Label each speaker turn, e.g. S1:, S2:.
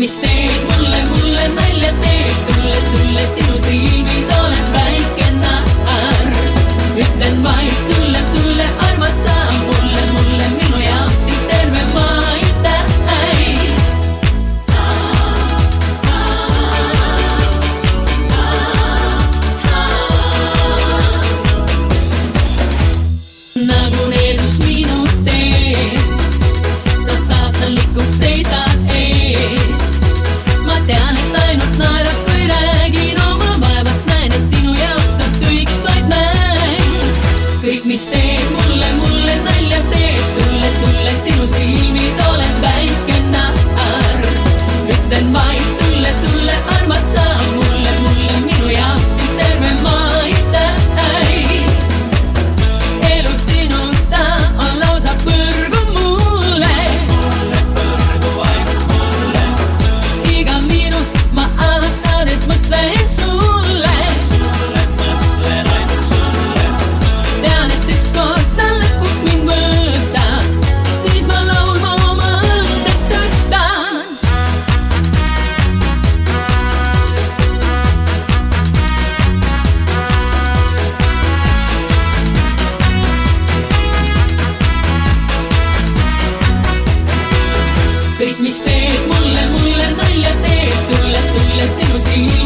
S1: mis teed mulle nalja teed, sulle sinu silmis olen väike naer. Ütlen vaid sulle armas sa mulle minu jaoks siin terve maailm täis. Nagu needus minu teed, sa saatanlikult seisad ees. Ma tean, et ainult naerad, kui räägin oma vaevast, näen, et sinu jaoks on kõik vaid mäng. Kõik, mis teed mulle nalja teed, sulle sinu silmis olen väike naer. Ütlen vaid sulle armas sa mulle minu jaoks siin terve maailm täis. Elu sinuta on lausa põrgu mulle, iga minut ma avastades mõtlen sulle. Tean, et ükskord sa lõpuks mind võtad, siis ma laulma oma õttest tõttan. Kõik, mis teed mulle nalja teed, sulle sinu silmis